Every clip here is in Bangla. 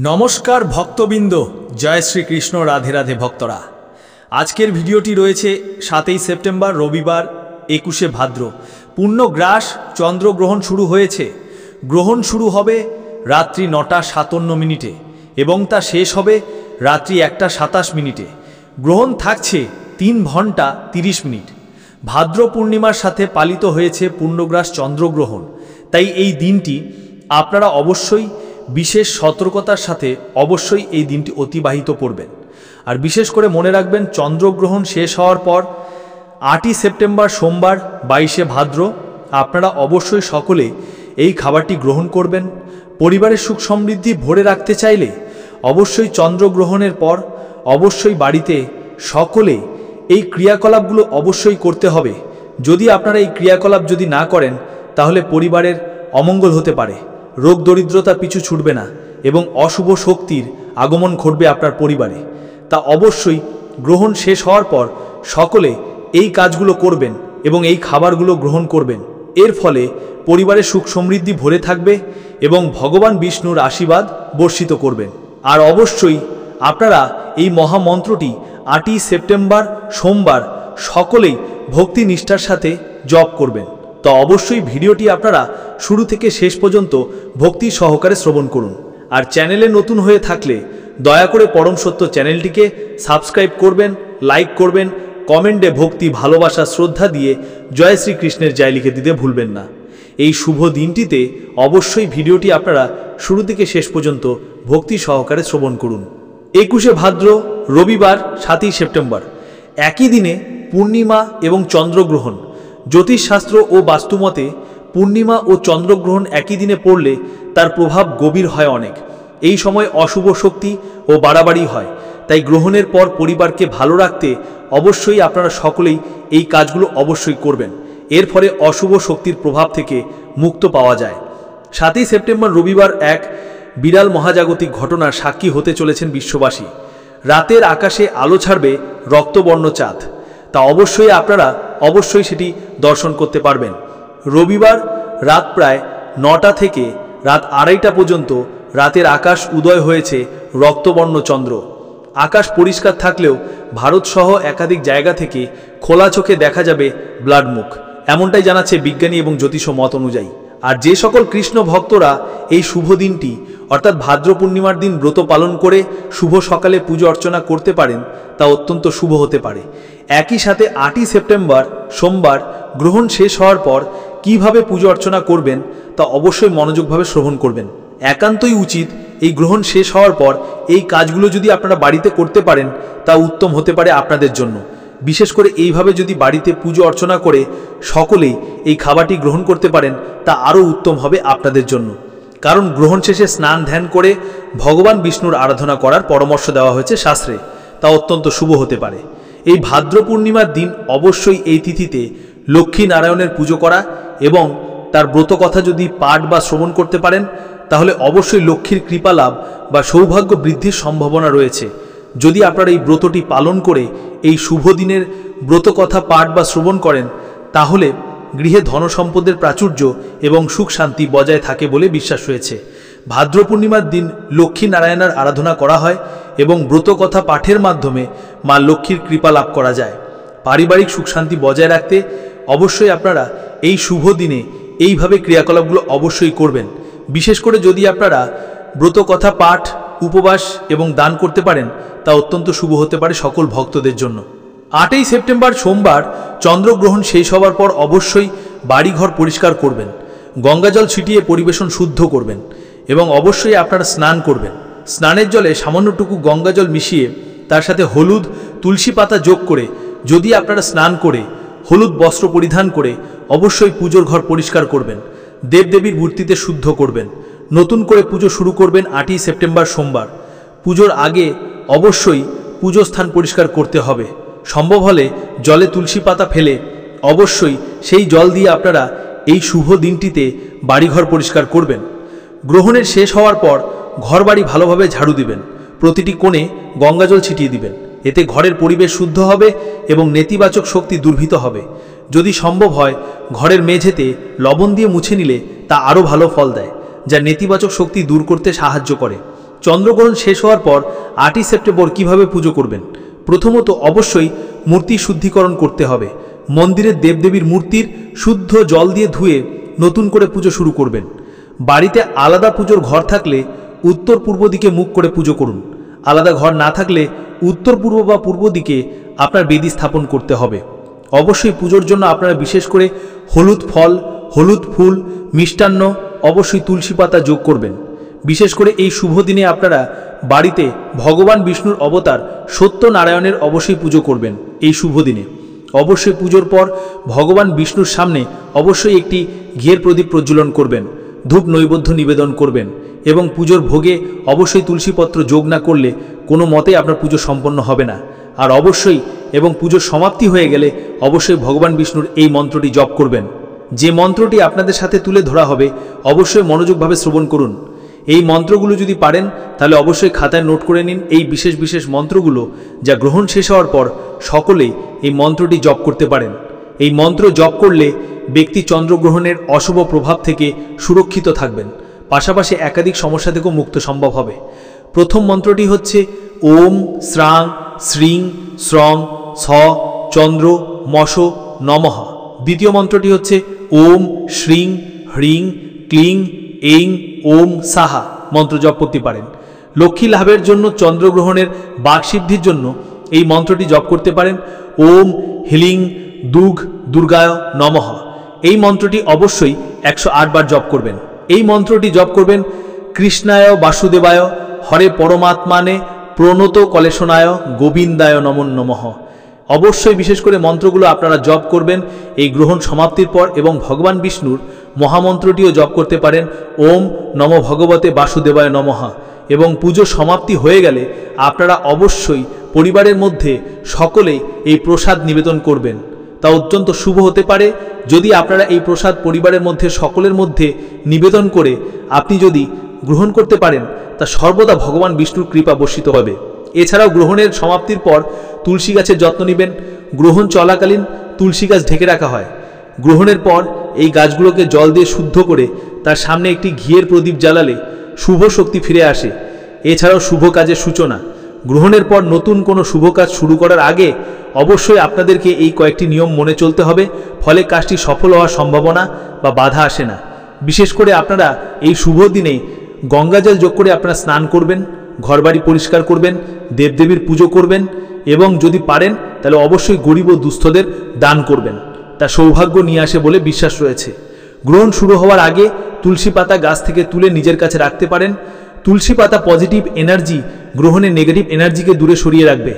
নমস্কার ভক্তবৃন্দ, জয় শ্রীকৃষ্ণ, রাধে রাধে ভক্তরা। আজকের ভিডিওটি রয়েছে 7ই সেপ্টেম্বর রবিবার 21শে ভাদ্র। পূর্ণগ্রাস চন্দ্রগ্রহণ শুরু হয়েছে। গ্রহণ শুরু হবে রাত্রি 9টা 57 মিনিটে এবং তা শেষ হবে রাত্রি 1টা 27 মিনিটে। গ্রহণ থাকছে 3 ঘন্টা 30 মিনিট। ভাদ্র পূর্ণিমার সাথে পালিত হয়েছে পূর্ণগ্রাস চন্দ্রগ্রহণ। তাই এই দিনটি আপনারা অবশ্যই বিশেষ সতর্কতার সাথে অবশ্যই এই দিনটি অতিবাহিত করবেন। আর বিশেষ করে মনে রাখবেন, চন্দ্রগ্রহণ শেষ হওয়ার পর 8ই সেপ্টেম্বর সোমবার 22শে ভাদ্র আপনারা অবশ্যই সকলে এই খাবারটি গ্রহণ করবেন। পরিবারের সুখ সমৃদ্ধি ভরে রাখতে চাইলে অবশ্যই চন্দ্রগ্রহণের পর অবশ্যই বাড়িতে সকলে এই ক্রিয়াকলাপগুলো অবশ্যই করতে হবে। যদি আপনারা এই ক্রিয়াকলাপ যদি না করেন তাহলে পরিবারের অমঙ্গল হতে পারে, রোগ দরিদ্রতা পিছু ছুটবে না এবং অশুভ শক্তির আগমন ঘটবে আপনার পরিবারে। তা অবশ্যই গ্রহণ শেষ হওয়ার পর সকলে এই কাজগুলো করবেন এবং এই খাবারগুলো গ্রহণ করবেন। এর ফলে পরিবারের সুখ সমৃদ্ধি ভরে থাকবে এবং ভগবান বিষ্ণুর আশীর্বাদ বর্ষিত করবেন। আর অবশ্যই আপনারা এই মহামন্ত্রটি 8ই সেপ্টেম্বর সোমবার সকলেই ভক্তি নিষ্ঠার সাথে জপ করবেন। তো অবশ্যই ভিডিওটি আপনারা শুরু থেকে শেষ পর্যন্ত ভক্তি সহকারে শ্রবণ করুন। আর চ্যানেলে নতুন হয়ে থাকলে দয়া করে পরম সত্য চ্যানেলটিকে সাবস্ক্রাইব করবেন, লাইক করবেন, কমেন্টে ভক্তি ভালোবাসা শ্রদ্ধা দিয়ে জয় শ্রীকৃষ্ণের জয় লিখে দিতে ভুলবেন না। এই শুভ দিনটিতে অবশ্যই ভিডিওটি আপনারা শুরু থেকে শেষ পর্যন্ত ভক্তি সহকারে শ্রবণ করুন। 21শে ভাদ্র রবিবার 7ই সেপ্টেম্বর, একই দিনে পূর্ণিমা এবং চন্দ্রগ্রহণ। জ্যোতিষশাস্ত্র ও বাস্তুমতে পূর্ণিমা ও চন্দ্রগ্রহণ একই দিনে পড়লে তার প্রভাব গভীর হয় অনেক। এই সময় অশুভ শক্তি ও বাড়াবাড়ি হয়। তাই গ্রহণের পর পরিবারকে ভালো রাখতে অবশ্যই আপনারা সকলেই এই কাজগুলো অবশ্যই করবেন। এর ফলে অশুভ শক্তির প্রভাব থেকে মুক্ত পাওয়া যায়। 7ই সেপ্টেম্বর রবিবার এক বিরাল মহাজাগতিক ঘটনার সাক্ষী হতে চলেছেন বিশ্ববাসী। রাতের আকাশে আলো ছাড়বে রক্তবর্ণ চাঁদ। তা অবশ্যই আপনারা অবশ্যই সেটি দর্শন করতে পারবেন। রবিবার রাত প্রায় 9টা থেকে রাত 2:30 পর্যন্ত রাতের আকাশ উদয় হয়েছে রক্তবর্ণ চন্দ্র। আকাশ পরিষ্কার থাকলেও ভারতসহ একাধিক জায়গা থেকে খোলা চোখে দেখা যাবে ব্লাড মুখ, এমনটাই জানাচ্ছে বিজ্ঞানী এবং জ্যোতিষ মত অনুযায়ী। আর যে সকল কৃষ্ণ ভক্তরা এই শুভ দিনটি অর্থাৎ ভাদ্র পূর্ণিমার দিন ব্রত পালন করে শুভ সকালে পুজো অর্চনা করতে পারেন তা অত্যন্ত শুভ হতে পারে। একই সাথে 8ই সেপ্টেম্বর সোমবার গ্রহণ শেষ হওয়ার পর কিভাবে পুজো অর্চনা করবেন তা অবশ্যই মনোযোগভাবে শ্রবণ করবেন। একান্তই উচিত এই গ্রহণ শেষ হওয়ার পর এই কাজগুলো যদি আপনারা বাড়িতে করতে পারেন তা উত্তম হতে পারে আপনাদের জন্য। বিশেষ করে এইভাবে যদি বাড়িতে পুজো অর্চনা করে সকলেই এই খাবারটি গ্রহণ করতে পারেন তা আরও উত্তম হবে আপনাদের জন্য। কারণ গ্রহণ শেষে স্নান ধ্যান করে ভগবান বিষ্ণুর আরাধনা করার পরামর্শ দেওয়া হয়েছে শাস্ত্রে, তা অত্যন্ত শুভ হতে পারে। এই ভাদ্র পূর্ণিমার দিন অবশ্যই এই তিথিতে লক্ষ্মী নারায়ণের পুজো করা এবং তার ব্রত কথা যদি পাঠ বা শ্রবণ করতে পারেন তাহলে অবশ্যই লক্ষ্মীর কৃপা লাভ বা সৌভাগ্য বৃদ্ধির সম্ভাবনা রয়েছে। যদি আপনারা এই ব্রতটি পালন করে এই শুভ দিনের ব্রত কথা পাঠ বা শ্রবণ করেন তাহলে গৃহে ধনসম্পদের প্রাচুর্য এবং সুখ শান্তি বজায় থাকে বলে বিশ্বাস রয়েছে। ভাদ্র পূর্ণিমার দিন লক্ষ্মী নারায়ণের আরাধনা করা হয় এবং ব্রত কথা পাঠের মাধ্যমে মা লক্ষ্মীর কৃপা লাভ করা যায়। পারিবারিক সুখ শান্তি বজায় রাখতে অবশ্যই আপনারা এই শুভ দিনে এইভাবে ক্রিয়াকলাপগুলো অবশ্যই করবেন। বিশেষ করে যদি আপনারা ব্রত কথা পাঠ, উপবাস এবং দান করতে পারেন তা অত্যন্ত শুভ হতে পারে সকল ভক্তদের জন্য। 8ই সেপ্টেম্বর সোমবার চন্দ্রগ্রহণ শেষ হওয়ার পর অবশ্যই বাড়িঘর পরিষ্কার করবেন, গঙ্গাজল ছিটিয়ে পরিবেশন শুদ্ধ করবেন এবং অবশ্যই আপনারা স্নান করবেন। স্নানের জলে সামান্যটুকু গঙ্গাজল মিশিয়ে তার সাথে হলুদ তুলসী পাতা যোগ করে যদি আপনারা স্নান করে হলুদ বস্ত্র পরিধান করে অবশ্যই পুজোর ঘর পরিষ্কার করবেন, দেবদেবীর মূর্তিতে শুদ্ধ করবেন, নতুন করে পুজো শুরু করবেন। 8ই সেপ্টেম্বর সোমবার পুজোর আগে অবশ্যই পুজো স্থান পরিষ্কার করতে হবে। সম্ভব হলে জলে তুলসী পাতা ফেলে অবশ্যই সেই জল দিয়ে আপনারা এই শুভ দিনটিতে বাড়িঘর পরিষ্কার করবেন। গ্রহণের শেষ হওয়ার পর ঘর বাড়ি ভালোভাবে ঝাড়ু দিবেন, প্রতিটি কোণে গঙ্গাজল ছিটিয়ে দিবেন। এতে ঘরের পরিবেশ শুদ্ধ হবে এবং নেতিবাচক শক্তি দুর্ভীত হবে। যদি সম্ভব হয় ঘরের মেঝেতে লবণ দিয়ে মুছে নিলে তা আরও ভালো ফল দেয়, যা নেতিবাচক শক্তি দূর করতে সাহায্য করে। চন্দ্রগ্রহণ শেষ হওয়ার পর 8ই সেপ্টেম্বর কিভাবে পুজো করবেন? প্রথমত অবশ্যই মূর্তি শুদ্ধিকরণ করতে হবে। মন্দিরের দেবদেবীর মূর্তির শুদ্ধ জল দিয়ে ধুয়ে নতুন করে পুজো শুরু করবেন। বাড়িতে আলাদা পুজোর ঘর থাকলে উত্তর পূর্ব দিকে মুখ করে পুজো করুন। আলাদা ঘর না থাকলে উত্তর পূর্ব বা পূর্ব দিকে আপনার বেদি স্থাপন করতে হবে। অবশ্যই পুজোর জন্য আপনারা বিশেষ করে হলুদ ফল, হলুদ ফুল, মিষ্টান্ন, অবশ্যই তুলসী পাতা যোগ করবেন। বিশেষ করে এই শুভ দিনে আপনারা বাড়িতে ভগবান বিষ্ণুর অবতার সত্যনারায়ণের অবশ্যই পুজো করবেন। এই শুভ দিনে অবশ্যই পুজোর পর ভগবান বিষ্ণুর সামনে অবশ্যই একটি ঘিয়ের প্রদীপ প্রজ্বলন করবেন, ধূপ নৈবেদ্য নিবেদন করবেন এবং পুজোর ভোগে অবশ্যই তুলসীপত্র যোগ না করলে কোনো মতে আপনার পুজো সম্পন্ন হবে না। আর অবশ্যই এবং পুজোর সমাপ্তি হয়ে গেলে অবশ্যই ভগবান বিষ্ণুর এই মন্ত্রটি জপ করবেন। যে মন্ত্রটি আপনাদের সাথে তুলে ধরা হবে অবশ্যই মনোযোগভাবে শ্রবণ করুন। এই মন্ত্রগুলো যদি পারেন তাহলে অবশ্যই খাতায় নোট করে নিন এই বিশেষ বিশেষ মন্ত্রগুলো, যা গ্রহণ শেষ হওয়ার পর সকলেই এই মন্ত্রটি জপ করতে পারেন। এই মন্ত্র জপ করলে ব্যক্তি চন্দ্রগ্রহণের অশুভ প্রভাব থেকে সুরক্ষিত থাকবেন, পাশাপাশি একাধিক সমস্যা থেকেও মুক্ত সম্ভব হবে। প্রথম মন্ত্রটি হচ্ছে ওম শ্রাং শ্রীং শ্রং স চন্দ্র মশ নমঃ। দ্বিতীয় মন্ত্রটি হচ্ছে ওম শ্রীং হ্রিং ক্লিং এইং ওম সাহা মন্ত্র জপ করতে পারেন। লক্ষ্মী লাভের জন্য, চন্দ্রগ্রহণের বাকসিদ্ধির জন্য এই মন্ত্রটি জপ করতে পারেন ওম হিলিং দুগ দুর্গায় নমঃ। এই মন্ত্রটি অবশ্যই 108 বার জপ করবেন। এই মন্ত্রটি জপ করবেন কৃষ্ণায় বাসুদেবায় হরে পরমাত্মানে প্রণত কলেশনায় গোবিন্দায় নমো নমঃ। অবশ্যই বিশেষ করে মন্ত্রগুলো আপনারা জপ করবেন এই গ্রহণ সমাপ্তির পর, এবং ভগবান বিষ্ণুর মহামন্ত্রটিও জপ করতে পারেন ওম নম ভগবতে বাসুদেবায় নমঃ। এবং পুজো সমাপ্তি হয়ে গেলে আপনারা অবশ্যই পরিবারের মধ্যে সকলেই এই প্রসাদ নিবেদন করবেন। তা অত্যন্ত শুভ হতে পারে যদি আপনারা এই প্রসাদ পরিবারের মধ্যে সকলের মধ্যে নিবেদন করে আপনি যদি গ্রহণ করতে পারেন, তা সর্বদা ভগবান বিষ্ণুর কৃপা বর্ষিত হবে। এছাড়াও গ্রহণের সমাপ্তির পর তুলসী গাছের যত্ন নেবেন। গ্রহণ চলাকালীন তুলসী গাছ ঢেকে রাখা হয়। গ্রহণের পর এই গাছগুলোকে জল দিয়ে শুদ্ধ করে তার সামনে একটি ঘিয়ের প্রদীপ জ্বালালে শুভ শক্তি ফিরে আসে। এছাড়াও শুভ কাজের সূচনা। গ্রহণের পর নতুন কোনো শুভ কাজ শুরু করার আগে অবশ্যই আপনাদেরকে এই কয়েকটি নিয়ম মনে চলতে হবে, ফলে কাজটি সফল হওয়ার সম্ভাবনা বা বাধা আসে না। বিশেষ করে আপনারা এই শুভ দিনে গঙ্গাজল যোগ করে আপনারা স্নান করবেন, ঘরবাড়ি পরিষ্কার করবেন, দেবদেবীর পুজো করবেন এবং যদি পারেন তাহলে অবশ্যই গরিব ও দুস্থদের দান করবেন। তা সৌভাগ্য নিয়ে আসে বলে বিশ্বাস রয়েছে। গ্রহণ শুরু হওয়ার আগে তুলসী পাতা গাছ থেকে তুলে নিজের কাছে রাখতে পারেন। তুলসী পাতা পজিটিভ এনার্জি, গ্রহণের নেগেটিভ এনার্জিকে দূরে সরিয়ে রাখবে।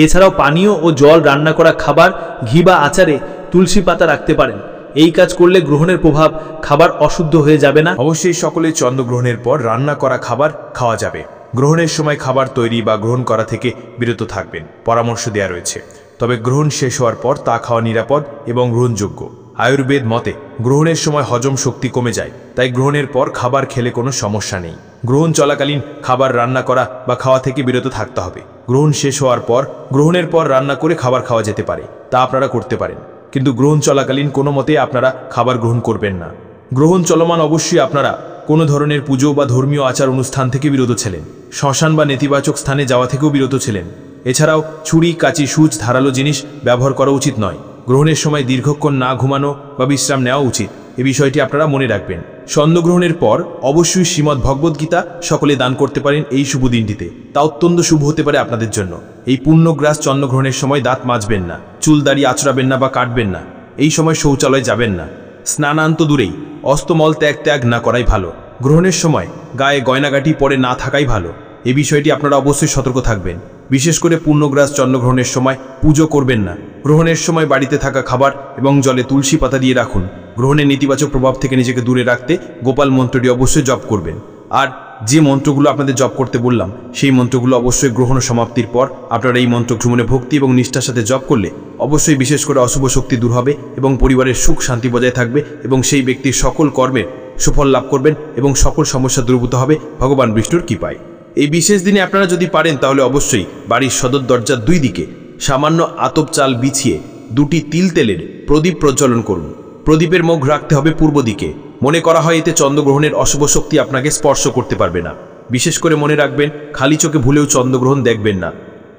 এছাড়াও পানীয় ও জল, রান্না করা খাবার, ঘি বা আচারে তুলসী পাতা রাখতে পারেন। এই কাজ করলে গ্রহণের প্রভাব খাবার অশুদ্ধ হয়ে যাবে না। অবশ্যই সকলে চন্দ্রগ্রহণের পর রান্না করা খাবার খাওয়া যাবে। গ্রহণের সময় খাবার তৈরি বা গ্রহণ করা থেকে বিরত থাকবেন, পরামর্শ দেওয়া রয়েছে। তবে গ্রহণ শেষ হওয়ার পর তা খাওয়া নিরাপদ এবং গ্রহণযোগ্য। আয়ুর্বেদ মতে গ্রহণের সময় হজম শক্তি কমে যায়, তাই গ্রহণের পর খাবার খেলে কোনো সমস্যা নেই। গ্রহণ চলাকালীন খাবার রান্না করা বা খাওয়া থেকে বিরত থাকতে হবে। গ্রহণ শেষ হওয়ার পর গ্রহণের পর রান্না করে খাবার খাওয়া যেতে পারে, তা আপনারা করতে পারেন, কিন্তু গ্রহণ চলাকালীন কোনো মতে আপনারা খাবার গ্রহণ করবেন না। গ্রহণ চলমান অবশ্যই আপনারা কোনো ধরনের পুজো বা ধর্মীয় আচার অনুষ্ঠান থেকে বিরত ছিলেন। শ্মশান বা নেতিবাচক স্থানে যাওয়া থেকেও বিরত ছিলেন। এছাড়াও ছুরি, কাঁচি, সূচ, ধারালো জিনিস ব্যবহার করা উচিত নয়। গ্রহণের সময় দীর্ঘক্ষণ না ঘুমানো বা বিশ্রাম নেওয়া উচিত, এই বিষয়টি আপনারা মনে রাখবেন। চন্দ্রগ্রহণের পর অবশ্যই শ্রীমদ্ ভগবদ্গীতা সকলে দান করতে পারেন এই শুভ দিনটিতে, তা অত্যন্ত শুভ হতে পারে আপনাদের জন্য। এই পুণ্যগ্রাস চন্দ্রগ্রহণের সময় দাঁত মাজবেন না, চুল দাড়ি আঁচড়াবেন না বা কাটবেন না, এই সময় শৌচালয়ে যাবেন না, স্নানান্ত দূরেই, অস্তমল ত্যাগ না করাই ভালো। গ্রহণের সময় গায়ে গয়নাগাটি পরে না থাকাই ভালো, এই বিষয়টি আপনারা অবশ্যই সতর্ক থাকবেন। বিশেষ করে পূর্ণগ্রাস চন্দ্রগ্রহণের সময় পুজো করবেন না। গ্রহণের সময় বাড়িতে থাকা খাবার এবং জলে তুলসী পাতা দিয়ে রাখুন। গ্রহণের নেতিবাচক প্রভাব থেকে নিজেকে দূরে রাখতে গোপাল মন্ত্রটি অবশ্যই জপ করবেন। আর যে মন্ত্রগুলো আপনাদের জপ করতে বললাম সেই মন্ত্রগুলো অবশ্যই গ্রহণ সমাপ্তির পর আপনারা এই মন্ত্র মনে ভক্তি এবং নিষ্ঠার সাথে জপ করলে অবশ্যই বিশেষ করে অশুভ শক্তি দূর হবে এবং পরিবারের সুখ শান্তি বজায় থাকবে এবং সেই ব্যক্তির সকল কর্মের সুফল লাভ করবেন এবং সকল সমস্যা দূরীভূত হবে ভগবান বিষ্ণুর কৃপায়। এই বিশেষ দিনে আপনারা যদি পারেন তাহলে অবশ্যই বাড়ির সদর দরজার দুই দিকে সামান্য আতপ চাল বিছিয়ে দুটি তিল তেলের প্রদীপ প্রজ্বলন করুন। প্রদীপের মুখ রাখতে হবে পূর্ব দিকে। মনে করা হয় এতে চন্দ্রগ্রহণের অশুভ শক্তি আপনাকে স্পর্শ করতে পারবে না। বিশেষ করে মনে রাখবেন, খালি চোখে ভুলেও চন্দ্রগ্রহণ দেখবেন না।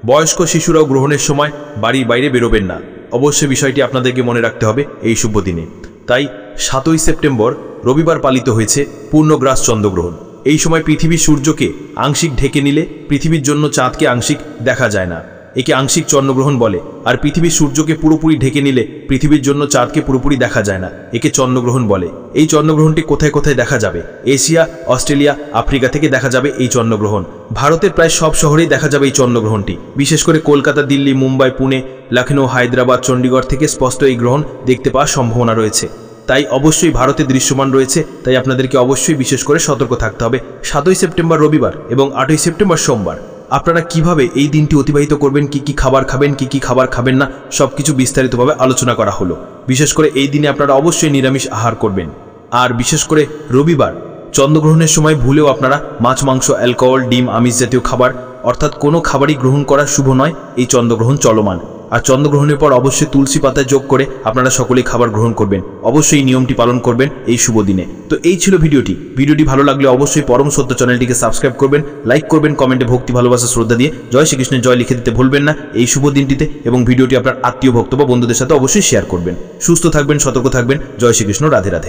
বয়স্ক শিশুরাও গ্রহণের সময় বাড়ির বাইরে বেরোবেন না। অবশ্যই বিষয়টি আপনাদেরকে মনে রাখতে হবে এই শুভ দিনে। তাই 7ই সেপ্টেম্বর রবিবার পালিত হয়েছে পূর্ণগ্রাস চন্দ্রগ্রহণ। এই সময় পৃথিবী সূর্যকে আংশিক ঢেকে নিলে পৃথিবীর জন্য চাঁদকে আংশিক দেখা যায় না, একে আংশিক চন্দ্রগ্রহণ বলে। আর পৃথিবী সূর্যকে পুরোপুরি ঢেকে নিলে পৃথিবীর জন্য চাঁদকে পুরোপুরি দেখা যায় না, একে চন্দ্রগ্রহণ বলে। এই চন্দ্রগ্রহণটি কোথায় কোথায় দেখা যাবে? এশিয়া, অস্ট্রেলিয়া, আফ্রিকা থেকে দেখা যাবে এই চন্দ্রগ্রহণ। ভারতের প্রায় সব শহরেই দেখা যাবে এই চন্দ্রগ্রহণটি। বিশেষ করে কলকাতা, দিল্লি, মুম্বাই, পুনে, লখনৌ, হায়দ্রাবাদ, চণ্ডীগড় থেকে স্পষ্ট এই গ্রহণ দেখতে পাওয়ার সম্ভাবনা রয়েছে। তাই অবশ্যই ভারতে দৃশ্যমান রয়েছে, তাই আপনাদেরকে অবশ্যই বিশেষ করে সতর্ক থাকতে হবে। 7ই সেপ্টেম্বর রবিবার এবং 8ই সেপ্টেম্বর সোমবার আপনারা কিভাবে এই দিনটি অতিবাহিত করবেন, কি কি খাবার খাবেন, কি কি খাবার খাবেন না, সবকিছু বিস্তারিতভাবে আলোচনা করা হলো। বিশেষ করে এই দিনে আপনারা অবশ্যই নিরামিষ আহার করবেন। আর বিশেষ করে রবিবার চন্দ্রগ্রহণের সময় ভুলেও আপনারা মাছ, মাংস, অ্যালকোহল, ডিম, আমিষ জাতীয় খাবার অর্থাৎ কোনো খাবারই গ্রহণ করা শুভ নয় এই চন্দ্রগ্রহণ চলমান। আর চন্দ্রগ্রহণের পর অবশ্যই তুলসী পাতা যোগ করে আপনারা সকলেই খাবার গ্রহণ করবেন। অবশ্যই নিয়মটি পালন করবেন এই শুভ দিনে। তো এই ছিল ভিডিওটি ভালো লাগলে অবশ্যই পরম সত্য চ্যানেলটিকে সাবস্ক্রাইব করবেন, লাইক করবেন, কমেন্টে ভক্তি, ভালোবাসা, শ্রদ্ধা দিয়ে জয় শ্রীকৃষ্ণের জয় লিখে দিতে ভুলবেন না এই শুভ দিনটিতে। এবং ভিডিওটি আপনার আত্মীয়, ভক্ত বা বন্ধুদের সাথে অবশ্যই শেয়ার করবেন। সুস্থ থাকবেন, সতর্ক থাকবেন। জয় শ্রীকৃষ্ণ, রাধে রাধে।